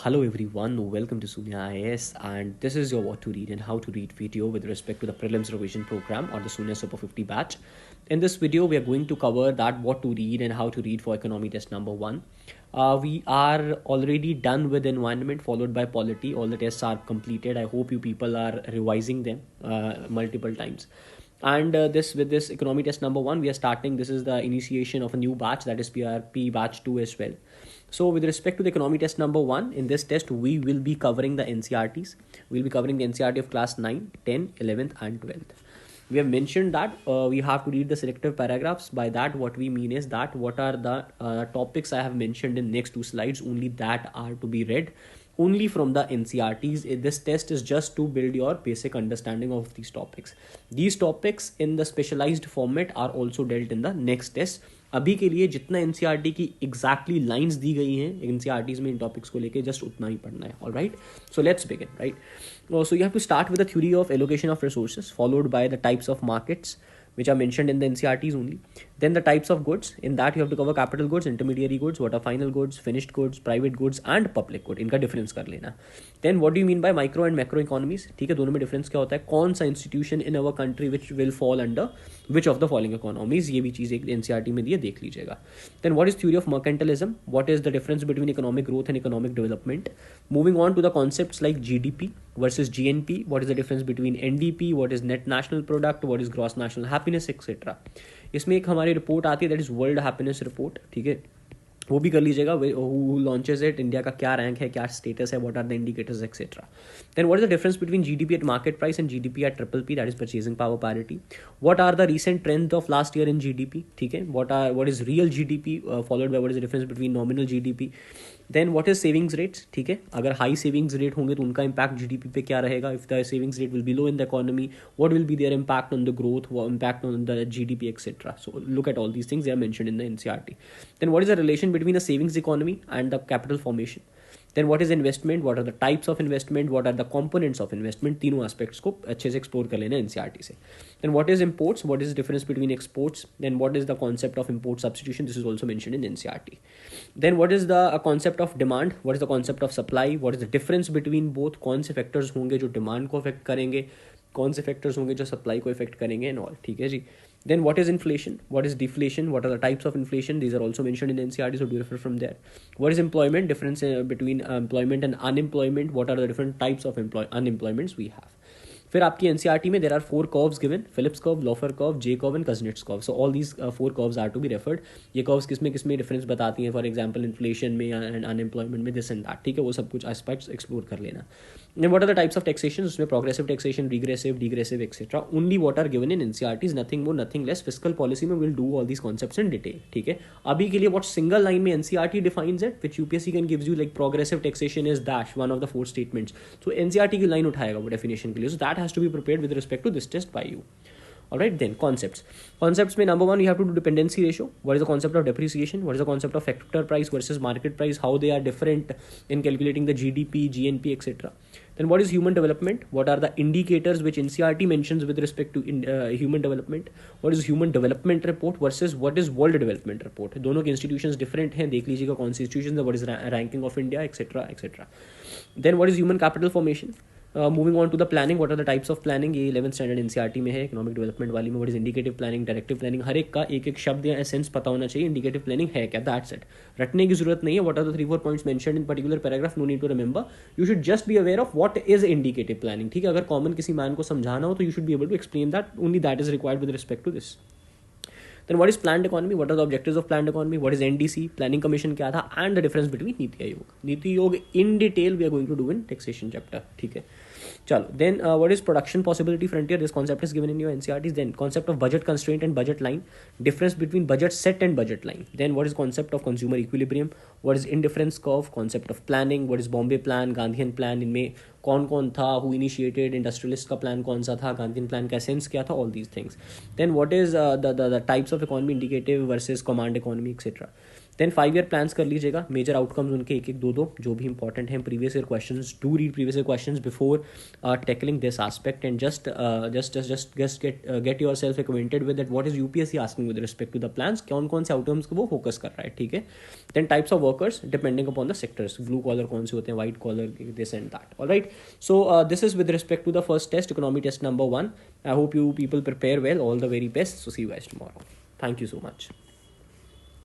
Hello everyone, welcome to SUNYA IAS, and this is your what to read and how to read video with respect to the Prelims Revision Program or the SUNYA Super 50 batch. In this video, we are going to cover that what to read and how to read for economy test number 1. We are already done with environment followed by polity. All the tests are completed. I hope you people are revising them multiple times. And with this economy test number 1, we are starting. This is the initiation of a new batch, that is PRP batch 2 as well. So with respect to the economy test number 1, in this test we will be covering the NCRTs. We'll be covering the NCRT of class 9, 10, 11th and 12th. We have mentioned that we have to read the selective paragraphs. By that what we mean is that what are the topics I have mentioned in next two slides, only that are to be read only from the NCRTs. This test is just to build your basic understanding of these topics. These topics in the specialized format are also dealt in the next test. अभी के लिए जितना NCERT की exactly lines दी गई हैं NCERTs में इन topics को लेके जस्ट उतना ही पढ़ना है. Alright, so let's begin. Right, so you have to start with the theory of allocation of resources followed by the types of markets which are mentioned in the NCRTs only. Then the types of goods. In that you have to cover capital goods, intermediary goods, what are final goods, finished goods, private goods and public good. इनका difference कर लेना. Then what do you mean by micro and macro economies? ठीक है, दोनों में difference क्या होता है? कौन सा institution in our country which will fall under which of the following economies? ये भी चीज़ एक NCRT में दिए, देख लीजिएगा. Then what is theory of mercantilism? What is the difference between economic growth and economic development? Moving on to the concepts like GDP versus GNP. What is the difference between NDP? What is net national product? What is gross national happiness, etc. इसमें एक हमारी report आती है, that is world happiness report. ठीक है, वो भी कर लीजिएगा. हु लॉन्चेस इट, इंडिया का क्या रैंक है, क्या स्टेटस है, what are the indicators etcetera. Then what is the difference between GDP at market price and GDP at triple P, that is purchasing power parity. What are the recent trend of last year in GDP. ठीक है, what is real GDP followed by what is the difference between nominal GDP. Then what is savings rates. ठीक है, अगर high savings rate होंगे तो उनका impact GDP पे क्या रहेगा. If the savings rate will be low in the economy, what will be their impact on the growth, impact on the GDP etcetera. So look at all these things, they are mentioned in the NCERT. Then what is the relation between the savings economy and the capital formation. Then what is investment, what are the types of investment, what are the components of investment. तीनों aspects को अच्छे से explore कर लेना NCERT से. Then what is imports, what is the difference between exports. Then what is the concept of import substitution, this is also mentioned in NCERT. Then what is the concept of demand, what is the concept of supply, what is the difference between both. कौन से factors होंगे जो demand को affect करेंगे, कौन से factors होंगे जो supply को affect करेंगे and all. ठीक है जी. Then what is inflation, what is deflation, what are the types of inflation, these are also mentioned in NCERT, so do refer from there. What is employment, difference between employment and unemployment, what are the different types of unemployments we have. फिर आपकी NCERT में there are 4 curves given, Phillips curve, Laffer curve, J curve and Kuznets curve. So all these 4 curves are to be referred. ये curves किसमें difference बताती हैं, for example inflation में and unemployment में, this and that. ठीक है, वो सब कुछ एस्पेक्ट्स एक्सप्लोर कर लेना. And what are the types of taxation, उसमें progressive taxation, regressive, degressive etcetera. Only what are given in NCERTs, nothing more nothing less. Fiscal policy में will do all these concepts in detail. ठीक है, अभी के लिए what single line में NCERT defines it, which UPSC can gives you, like progressive taxation is dash one of the 4 statements. So NCERT की line उठाएगा वो डेफिनेशन के लिए. So that has to be prepared with respect to this test by you. All right, then concepts mein number 1 you have to do dependency ratio. What is the concept of depreciation, what is the concept of factor price versus market price, how they are different in calculating the GDP, GNP, etc. Then what is human development, what are the indicators which NCERT mentions with respect to human development. What is human development report versus what is world development report. दोनों के institutions different हैं, देख लीजिएगा कौन सी institutions, what is ranking of India, etc, etc. Then what is human capital formation. Moving on to the planning, what are the types of planning. ये 11th standard NCERT में है, economic development वाली में. What is indicative planning, directive planning, हर एक का एक एक शब्द या एसेंस पता होना चाहिए. इंडिकेटिव प्लानिंग है क्या, दैट्स इट. रटने की जरूरत नहीं है. What are the 3-4 points mentioned in particular paragraph, no need to remember. You should just be aware of what is indicative planning. ठीक है, अगर कॉमन किसी मैन को समझाना हो तो you should be able to explain that, only that is required with respect to this. Then what is planned economy, what are the objectives of planned economy, what is NDC, planning commission क्या था, and the difference between NITI Aayog. NITI Aayog in detail we are going to do in taxation chapter. ठीक है, चलो. Then what is production possibility frontier, this concept is given in your NCERTs. Then concept of budget constraint and budget line, difference between budget set and budget line. Then what is concept of consumer equilibrium, what is indifference curve, concept of planning, what is Bombay plan, Gandhian plan, इनमें कौन कौन था, who initiated, industrialist का plan कौन सा था, Gandhian plan का sense क्या था, all these things. Then what is the types of economy, indicative versus command economy etcetera. देन 5 ईयर प्लान्स कर लीजिएगा, मेजर आउटकम्स उनके एक एक दो जो भी इंपॉर्टेंट हैं, previous year questions, do read previous year questions before tackling this aspect, and just get yourself acquainted with that what is UPSC asking with respect to the plans, कौन कौन से आउटकम्स को वो फोकस कर रहा है, ठीक है. Then types of workers depending upon the sectors, blue collar कौन से होते हैं, white collar, this and that. Alright, so this is with respect to the first test, economy test number 1. I hope you people prepare well. All the very best. So see you guys tomorrow. Thank you so much.